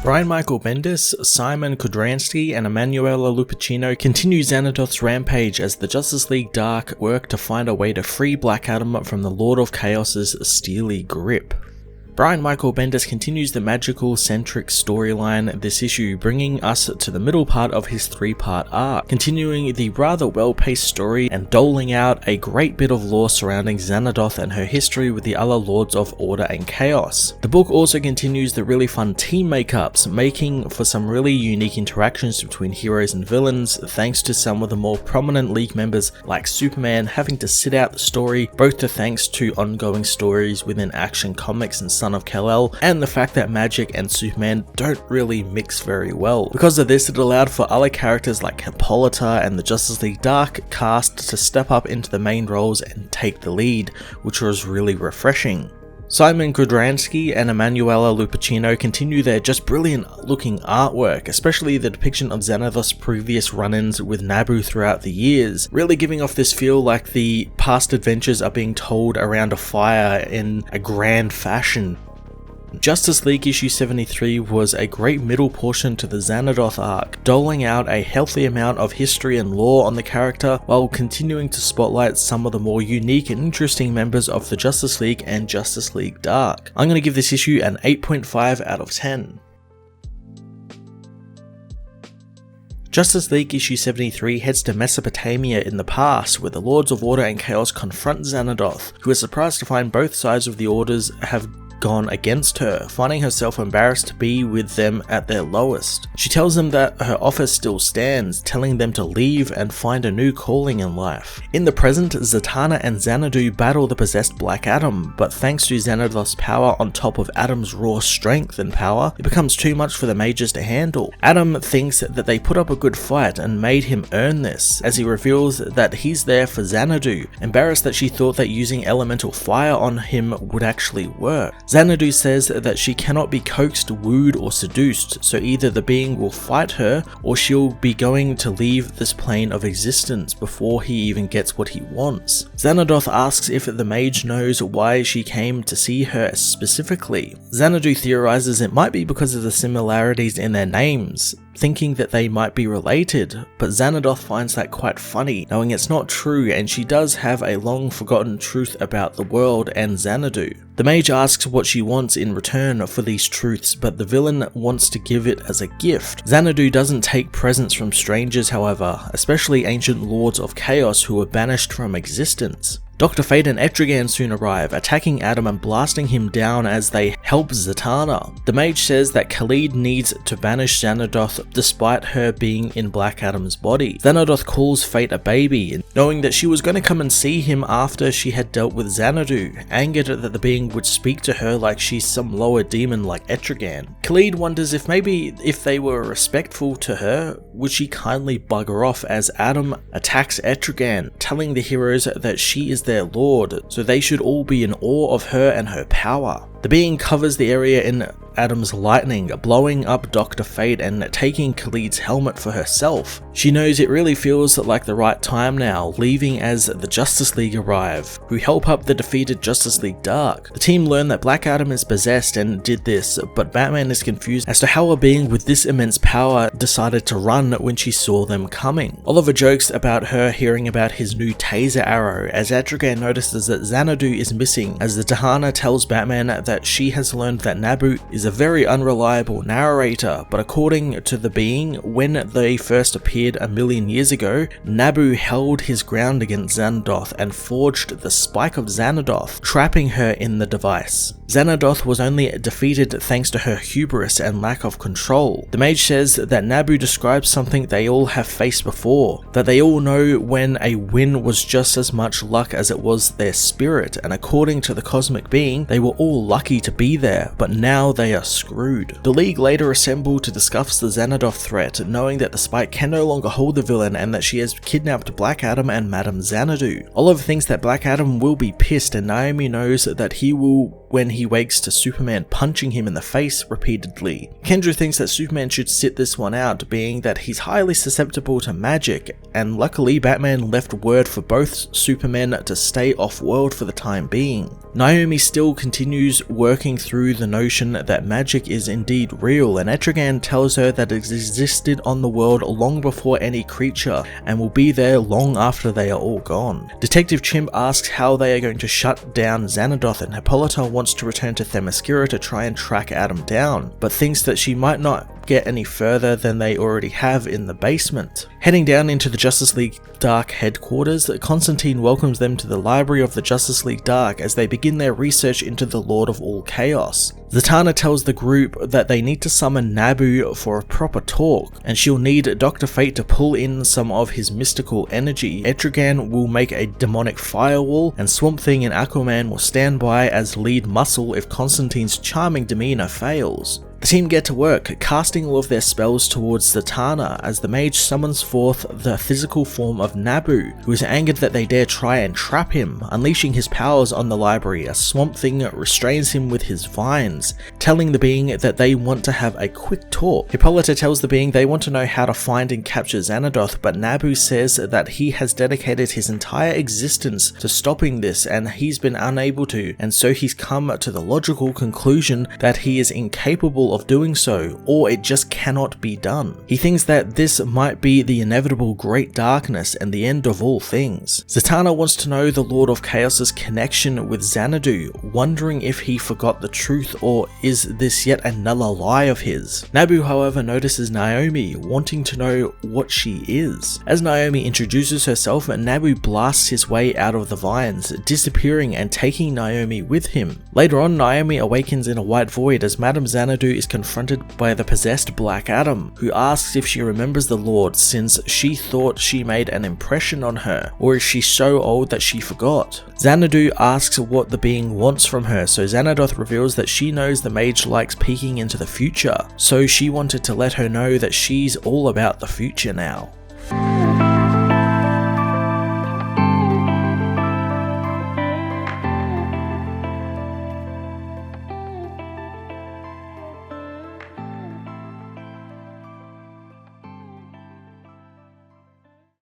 Brian Michael Bendis, Simon Kudransky, and Emanuela Lupacchino continue Xanadoth's rampage as the Justice League Dark work to find a way to free Black Adam from the Lord of Chaos's steely grip. Brian Michael Bendis continues the magical-centric storyline this issue, bringing us to the middle part of his 3-part arc, continuing the rather well-paced story and doling out a great bit of lore surrounding Xanadoth and her history with the other Lords of Order and Chaos. The book also continues the really fun team makeups, making for some really unique interactions between heroes and villains, thanks to some of the more prominent League members like Superman having to sit out the story, both thanks to ongoing stories within Action Comics and Son of Kal-El, and the fact that Magic and Superman don't really mix very well. Because of this, it allowed for other characters like Hippolyta and the Justice League Dark cast to step up into the main roles and take the lead, which was really refreshing. Simon Kudransky and Emanuela Lupacchino continue their just brilliant looking artwork, especially the depiction of Xanadoth's previous run-ins with Nabu throughout the years, really giving off this feel like the past adventures are being told around a fire in a grand fashion. Justice League issue 73 was a great middle portion to the Xanadoth arc, doling out a healthy amount of history and lore on the character while continuing to spotlight some of the more unique and interesting members of the Justice League and Justice League Dark. I'm going to give this issue an 8.5 out of 10. Justice League issue 73 heads to Mesopotamia in the past, where the Lords of Order and Chaos confront Xanadoth, who is surprised to find both sides of the orders have gone against her, finding herself embarrassed to be with them at their lowest. She tells them that her offer still stands, telling them to leave and find a new calling in life. In the present, Zatanna and Xanadu battle the possessed Black Adam, but thanks to Xanadoth's power on top of Adam's raw strength and power, it becomes too much for the mages to handle. Adam thinks that they put up a good fight and made him earn this, as he reveals that he's there for Xanadu, embarrassed that she thought that using elemental fire on him would actually work. Xanadu says that she cannot be coaxed, wooed, or seduced, so either the being will fight her, or she'll be going to leave this plane of existence before he even gets what he wants. Xanadoth asks if the mage knows why she came to see her specifically. Xanadu theorizes it might be because of the similarities in their names, thinking that they might be related, but Xanadoth finds that quite funny, knowing it's not true, and she does have a long forgotten truth about the world and Xanadu. The mage asks what she wants in return for these truths, but the villain wants to give it as a gift. Xanadu doesn't take presents from strangers, however, especially ancient lords of chaos who were banished from existence. Dr. Fate and Etrigan soon arrive, attacking Adam and blasting him down as they help Zatanna. The mage says that Khalid needs to banish Xanadoth despite her being in Black Adam's body. Xanadoth calls Fate a baby, knowing that she was going to come and see him after she had dealt with Xanadu, angered that the being would speak to her like she's some lower demon like Etrigan. Khalid wonders if maybe if they were respectful to her, would she kindly bugger off as Adam attacks Etrigan, telling the heroes that she is their lord, so they should all be in awe of her and her power. The being covers the area in Adam's lightning, blowing up Dr. Fate and taking Khalid's helmet for herself. She knows it really feels like the right time now, leaving as the Justice League arrive, who help up the defeated Justice League Dark. The team learn that Black Adam is possessed and did this, but Batman is confused as to how a being with this immense power decided to run when she saw them coming. Oliver jokes about her hearing about his new taser arrow, as Etrigan notices that Xanadu is missing, as the Zatanna tells Batman that she has learned that Nabu is a very unreliable narrator, but according to the being, when they first appeared a million years ago, Nabu held his ground against Xanadoth and forged the Spike of Xanadoth, trapping her in the device. Xanadoth was only defeated thanks to her hubris and lack of control. The mage says that Nabu describes something they all have faced before, that they all know when a win was just as much luck as it was their spirit, and according to the cosmic being, they were all lucky to be there, but now they are screwed. The League later assemble to discuss the Xanadoth threat, knowing that the Spike can no longer hold the villain and that she has kidnapped Black Adam and Madame Xanadu. Oliver thinks that Black Adam will be pissed, and Naomi knows that he will when he wakes to Superman punching him in the face repeatedly. Kendra thinks that Superman should sit this one out, being that he's highly susceptible to magic, and luckily Batman left word for both Supermen to stay off-world for the time being. Naomi still continues working through the notion that magic is indeed real, and Etrigan tells her that it existed on the world long before any creature, and will be there long after they are all gone. Detective Chimp asks how they are going to shut down Xanadoth, and Hippolyta wants to return to Themyscira to try and track Adam down, but thinks that she might not get any further than they already have in the basement. Heading down into the Justice League Dark headquarters, Constantine welcomes them to the library of the Justice League Dark as they begin their research into the Lord of All Chaos. Zatanna tells the group that they need to summon Nabu for a proper talk, and she'll need Dr. Fate to pull in some of his mystical energy. Etrigan will make a demonic firewall, and Swamp Thing and Aquaman will stand by as lead muscle if Constantine's charming demeanor fails. The team get to work, casting all of their spells towards Zatanna as the mage summons forth the physical form of Nabu, who is angered that they dare try and trap him, unleashing his powers on the library as Swamp Thing restrains him with his vines, telling the being that they want to have a quick talk. Hippolyta tells the being they want to know how to find and capture Xanadoth, but Nabu says that he has dedicated his entire existence to stopping this and he's been unable to, and so he's come to the logical conclusion that he is incapable of doing so, or it just cannot be done. He thinks that this might be the inevitable Great Darkness and the end of all things. Zatanna wants to know the Lord of Chaos's connection with Xanadu, wondering if he forgot the truth or is this yet another lie of his. Nabu, however, notices Naomi, wanting to know what she is. As Naomi introduces herself, Nabu blasts his way out of the vines, disappearing and taking Naomi with him. Later on, Naomi awakens in a white void as Madame Xanadu is confronted by the possessed Black Adam, who asks if she remembers the Lord since she thought she made an impression on her, or is she so old that she forgot. Xanadu asks what the being wants from her, so Xanadoth reveals that she knows the mage likes peeking into the future, so she wanted to let her know that she's all about the future now.